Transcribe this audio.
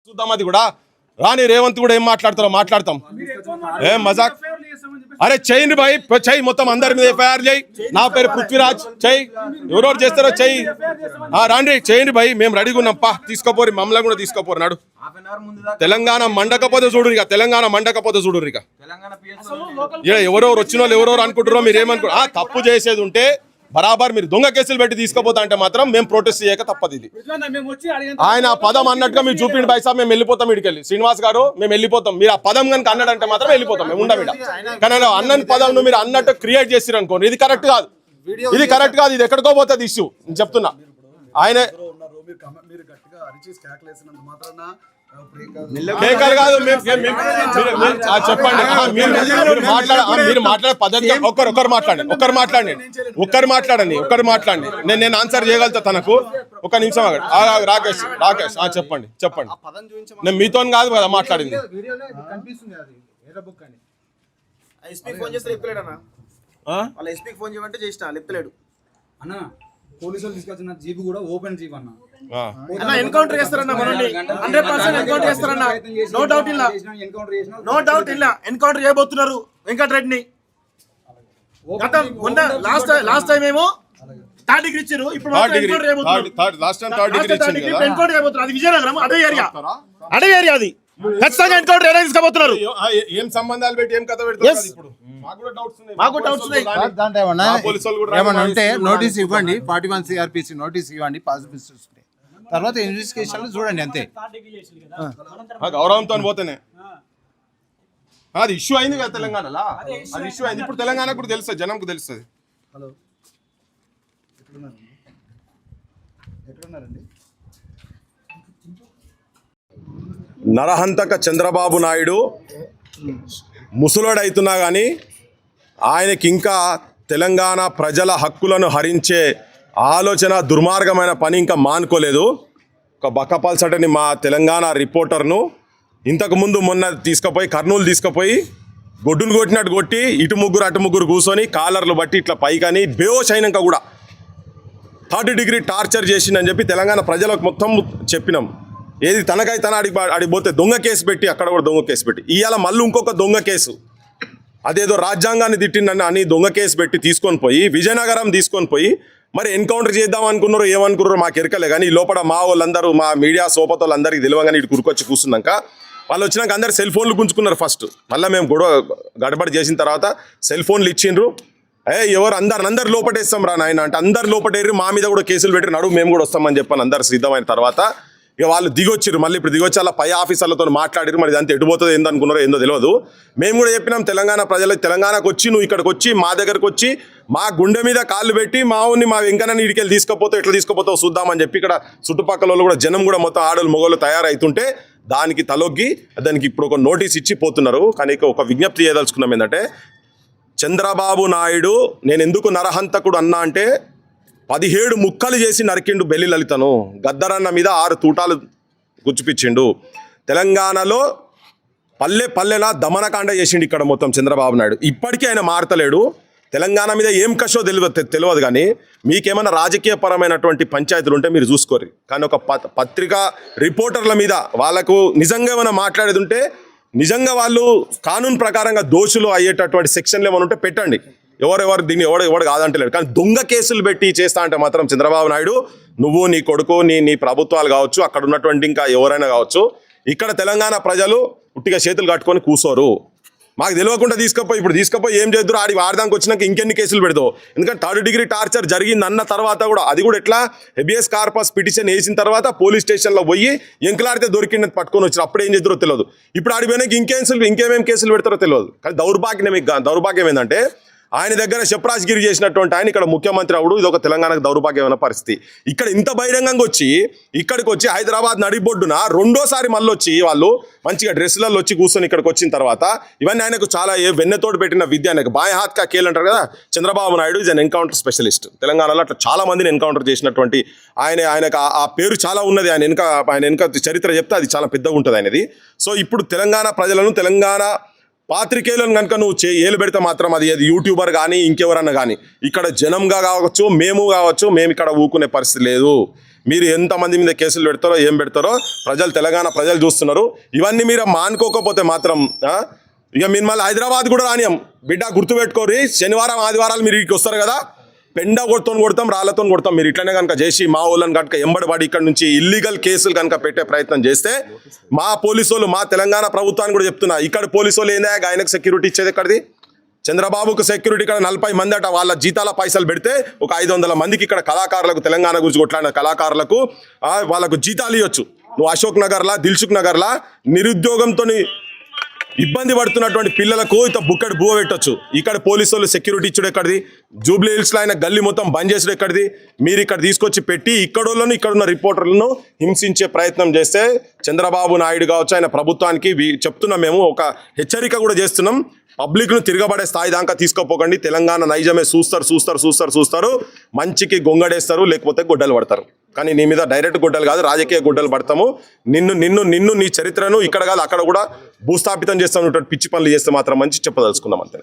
చూద్దాం అది కూడా రాని రేవంత్ కూడా ఏం మాట్లాడతారో మాట్లాడతాం ఏం మజాక్ అరే చెయ్యి భాయ్ చెయ్యి మొత్తం అందరి మీద ఎఫ్ఐఆర్ చేయి నా పేరు పృథ్వీరాజ్ చెయ్యి ఎవరెవరు చేస్తారో చెయ్యి రాండి చేయండి భాయ్ మేము రెడీగా ఉన్నాం పా తీసుకోపోరు మమ్మల్ని కూడా తీసుకోపోరు నాడు తెలంగాణ మండకపోతే చూడు ఇక తెలంగాణ మండకపోతే చూడు ఇక ఎవరెవరు వచ్చిన వాళ్ళు ఎవరెవరు అనుకుంటారో మీరు ఏమనుకో తప్పు చేసేది ఉంటే బరాబర్ మీరు దొంగ కేసులు పెట్టి తీసుకోపోతా అంటే మాత్రం మేము ప్రొటెస్ట్ చేయక తప్పదు ఇది ఆయన పదం అన్నట్టుగా మీరు చూపిండి బాయ్ సాబ్ మేము వెళ్ళిపోతాం ఇడికెళ్ళి శ్రీనివాస్ గారు మేము వెళ్ళిపోతాం మీరు ఆ పదం కనుక అన్నాడంటే మాత్రం వెళ్ళిపోతాం మేము ఉండబిడ కానీ అన్నని పదం మీరు అన్నట్టు క్రియేట్ చేసిరు అనుకోండి ఇది కరెక్ట్ కాదు ఇది ఎక్కడికో పోతుంది ఇష్యూ చెప్తున్నా ఆయన చెప్పండి మీరు మాట్లాడే పద్ధతి ఒక్కరు మాట్లాడండి నేను ఆన్సర్ చేయగలుగుతా తనకు ఒక నిమిషం రాకేష్ చెప్పండి నేను మీతో కాదు కదా మాట్లాడింది పోలీసులు తీసుకొచ్చిన జీబు కూడా ఓపెన్ జీబ్ అన్న ఎన్కౌంటర్ చేస్తారన్న మనల్ని 100% ఎన్కౌంటర్ చేస్తారన్న నో డౌట్ ఇలా ఎన్కౌంటర్ చేయబోతున్నారు వెంకటరెడ్డిని లాస్ట్ టైం ఏమో థర్డ్ డిగ్రీ ఇచ్చారు ఇప్పుడు ఎన్కౌంటర్ చేయబోతున్నారు అది విజయనగరం అదే ఏరియా అది ఖచ్చితంగా ఎన్కౌంటర్ ఏరియా తీసుకోబోతున్నారు ఏం సంబంధాలు పెట్టి ఏం కథ పెడతారు ఇప్పుడు మాకు డౌట్స్ ఏమన్నా ఉంటే నోటీస్ ఇవ్వండి 41 CRPC నోటీస్ ఇవ్వండి పాజిటివ్ తర్వాత ఇన్వెస్టిగేషన్ చూడండి అంతే గౌరవంతో పోతేనే అది ఇష్యూ అయింది కదా తెలంగాణలో అది ఇష్యూ అయింది ఇప్పుడు తెలంగాణ కూడా తెలుస్తుంది జనంకు తెలుస్తుంది హలో ఎక్కడున్నారండి నరహంతక చంద్రబాబు నాయుడు ముసలోడైతున్నా కానీ ఆయనకి ఇంకా తెలంగాణ ప్రజల హక్కులను హరించే ఆలోచన దుర్మార్గమైన పని ఇంకా మానుకోలేదు. ఒక బక్కపల్సటని మా తెలంగాణ రిపోర్టర్ను ఇంతకుముందు మొన్న కర్నూలు తీసుకుపోయి గొడ్డును కొట్టినట్టు కొట్టి ఇటు ముగ్గురు కూర్చొని కాలర్లు బట్టి ఇట్లా పైకని బేహోష్ అయినాక కూడా 3rd డిగ్రీ టార్చర్ చేసిందని చెప్పి తెలంగాణ ప్రజలకు మొత్తం చెప్పినాం. ఏది తనకై తన అడిగిపోతే దొంగ కేసు పెట్టి అక్కడ కూడా దొంగ కేసు పెట్టి ఇవాళ మళ్ళీ ఇంకొక దొంగ కేసు అదేదో రాజ్యాంగాన్ని తిట్టిందని అని దొంగ కేసు పెట్టి తీసుకొని పోయి విజయనగరం తీసుకొని పోయి మరి ఎన్కౌంటర్ చేద్దాం అనుకున్నారో ఏమనుకున్నారో మాకు ఎరకలే. కానీ ఈ లోపల మా వాళ్ళందరూ మా మీడియా సోపతోళ్ళందరికీ తెలియగానే ఇటు కురుకొచ్చి కూర్చున్నాక వాళ్ళు వచ్చినాక అందరు సెల్ ఫోన్లు గుంజుకున్నారు ఫస్ట్. మళ్ళీ మేము గడబడి చేసిన తర్వాత సెల్ ఫోన్లు ఇచ్చిండ్రు. ఎవరు అందరు లోపటేస్తాం రా నాయన అంటే అందరు లోపటేరి మా మీద కూడా కేసులు పెట్టి నడువు మేము కూడా వస్తామని చెప్పాను. అందరు సిద్ధమైన తర్వాత ఇక వాళ్ళు దిగొచ్చారు. మళ్ళీ ఇప్పుడు దిగొచ్చి అలా పై ఆఫీసర్లతో మాట్లాడారు. మరి ఇదంతా ఎటుపోతుంది ఏందనుకున్నారో ఏందో తెలియదు. మేము కూడా చెప్పినాం తెలంగాణ ప్రజలకు తెలంగాణకు వచ్చి నువ్వు ఇక్కడికి వచ్చి మా దగ్గరకు వచ్చి మా గుండె మీద కాళ్ళు పెట్టి మా వెంకన్నని ఇడికెళ్ళి తీసుకుపోతావు ఎట్లా తీసుకుపోతావు చూద్దామని చెప్పి ఇక్కడ చుట్టుపక్కల వాళ్ళు కూడా జనం కూడా మొత్తం ఆడలు మొగలు తయారవుతుంటే దానికి తలొగ్గి దానికి ఇప్పుడు ఒక నోటీస్ ఇచ్చి పోతున్నారు. కానీ ఒక విజ్ఞప్తి చేయదలుచుకున్నాం ఏంటంటే చంద్రబాబు నాయుడు నేను ఎందుకు నరహంతకుడు అన్నా అంటే 17 ముక్కలు చేసి నరికిండు బెల్లి లలితను. గద్దరన్న మీద 6 తూటాలు గుచ్చిపిచ్చిండు. తెలంగాణలో పల్లెలా దమనకాండ చేసిండు ఇక్కడ మొత్తం చంద్రబాబు నాయుడు. ఇప్పటికీ ఆయన మారతలేడు. తెలంగాణ మీద ఏం కషో తెలియదు కానీ మీకేమైనా రాజకీయపరమైనటువంటి పంచాయతీలు ఉంటే మీరు చూసుకోరు. కానీ ఒక పత్రికా రిపోర్టర్ల మీద వాళ్ళకు నిజంగా ఏమైనా మాట్లాడేది ఉంటే నిజంగా వాళ్ళు కానూన్ ప్రకారంగా దోషులు అయ్యేటటువంటి సెక్షన్లు ఏమైనా ఉంటే పెట్టండి. ఎవరు దీన్ని ఎవడు కాదంటలేడు. కానీ దొంగ కేసులు పెట్టి చేస్తా అంటే మాత్రం చంద్రబాబు నాయుడు నువ్వు నీ కొడుకు నీ ప్రభుత్వాలు కావచ్చు అక్కడ ఉన్నటువంటి ఇంకా ఎవరైనా కావచ్చు ఇక్కడ తెలంగాణ ప్రజలు ఉట్టిగా చేతులు కట్టుకొని కూర్చోరు. మాకు తెలియకుండా తీసుకుపోయి ఏం చేద్దరు ఆడదానికి వచ్చినాక ఇంకెన్ని కేసులు పెడతావు. ఎందుకంటే 3rd డిగ్రీ టార్చర్ జరిగింది అన్న తర్వాత కూడా అది కూడా ఎట్లా హెబియస్ కార్పస్ పిటిషన్ వేసిన తర్వాత పోలీస్ స్టేషన్లో పోయి ఎంకలాడితే దొరికింది పట్టుకొని వచ్చారు. అప్పుడు ఏం చేద్దరో తెలియదు. ఇప్పుడు ఆడిపోయినాక ఇంకేమేం కేసులు పెడతారో తెలియదు. కానీ దౌర్భాగ్యం ఏంటంటే ఆయన దగ్గర శప్రాజ్గిరి చేసినటువంటి ఆయన ఇక్కడ ముఖ్యమంత్రి అవుడు. ఇది ఒక తెలంగాణకు దౌర్భాగ్యమైన పరిస్థితి. ఇక్కడ ఇంత బహిరంగంగా వచ్చి ఇక్కడికి వచ్చి హైదరాబాద్ నడిబొడ్డున రెండోసారి మళ్ళీ వచ్చి వాళ్ళు మంచిగా డ్రెస్సులలో వచ్చి కూర్చొని ఇక్కడికి వచ్చిన తర్వాత ఇవన్నీ ఆయనకు చాలా వెన్నెతోడు పెట్టిన విద్య. ఆయనకు బాయ్ హాత్ కా కేల్ అంటారు కదా. Chandrababu Naidu is an encounter specialist. తెలంగాణలో అట్లా చాలా మందిని ఎన్కౌంటర్ చేసినటువంటి ఆయనకు ఆ పేరు చాలా ఉన్నది. ఆయన వెనుక చరిత్ర చెప్తే అది చాలా పెద్దగా ఉంటుంది ఆయనది. సో ఇప్పుడు తెలంగాణ ప్రజలను తెలంగాణ పాత్రికేయులను కనుక నువ్వు ఏలు పెడితే మాత్రం అది యూట్యూబర్ కానీ ఇంకెవరన్నా కానీ ఇక్కడ జనంగా కావచ్చు మేము ఇక్కడ ఊకునే పరిస్థితి లేదు. మీరు ఎంతమంది మీద కేసులు పెడతారో ఏం పెడతారో తెలంగాణ ప్రజలు చూస్తున్నారు. ఇవన్నీ మీరు మానుకోకపోతే మాత్రం ఇక మిమ్మల్ని హైదరాబాద్ కూడా రానియం. బిడ్డ గుర్తుపెట్టుకోరి, శనివారం ఆదివారాలు మీరు ఇక్కడికి వస్తారు కదా, పెండ కొడతాం రాళ్లతో కొడతాం. మీరు ఇట్లనే కనుక చేసి మా వాళ్ళని కనుక ఎంబడిపడి ఇక్కడ నుంచి ఇల్లీగల్ కేసులు కనుక పెట్టే ప్రయత్నం చేస్తే మా పోలీసు వాళ్ళు, మా తెలంగాణ ప్రభుత్వాన్ని కూడా చెప్తున్నా, ఇక్కడ పోలీసు వాళ్ళు ఏందా ఆయనకు సెక్యూరిటీ ఇచ్చేది ఎక్కడిది? చంద్రబాబుకు సెక్యూరిటీ ఇక్కడ 40 మంది అట, వాళ్ళ జీతాల పైసలు పెడితే ఒక 500 మందికి ఇక్కడ కళాకారులకు, తెలంగాణ గురించి కొట్లాడిన కళాకారులకు వాళ్ళకు జీతాలు ఇవ్వచ్చు. నువ్వు అశోక్ నగర్లా, దిల్సుఖ్ నగర్లా నిరుద్యోగంతో ఇబ్బంది పడుతున్నటువంటి పిల్లలకు ఇంత బుక్కడి బువ్వ పెట్టొచ్చు. ఇక్కడ పోలీసు వాళ్ళు సెక్యూరిటీ ఇచ్చుడు ఎక్కడిది? జూబ్లీ హిల్స్లో ఆయన గల్లీ మొత్తం బంద్ చేసుడు ఎక్కడిది? మీరు ఇక్కడ తీసుకొచ్చి పెట్టి ఇక్కడోళ్ళను, ఇక్కడున్న రిపోర్టర్లను హింసించే ప్రయత్నం చేస్తే చంద్రబాబు నాయుడు కావచ్చు, ఆయన ప్రభుత్వానికి చెప్తున్నాం, మేము ఒక హెచ్చరిక కూడా చేస్తున్నాం. పబ్లిక్ను తిరగబడే స్థాయి దాకా తీసుకోపోకండి. తెలంగాణ నైజమే చూస్తారు, మంచికి గొంగడేస్తారు, లేకపోతే గొడ్డలు పడతారు. కానీ నీ మీద డైరెక్ట్ గొడ్డలు కాదు, రాజకీయ గొడ్డలు పడతాము. నిన్ను నీ చరిత్రను ఇక్కడ కాదు అక్కడ కూడా భూస్థాపితం చేస్తాను పిచ్చి పనులు చేస్తే మాత్రం మంచి చెప్పదలుచుకుందాం అంతే.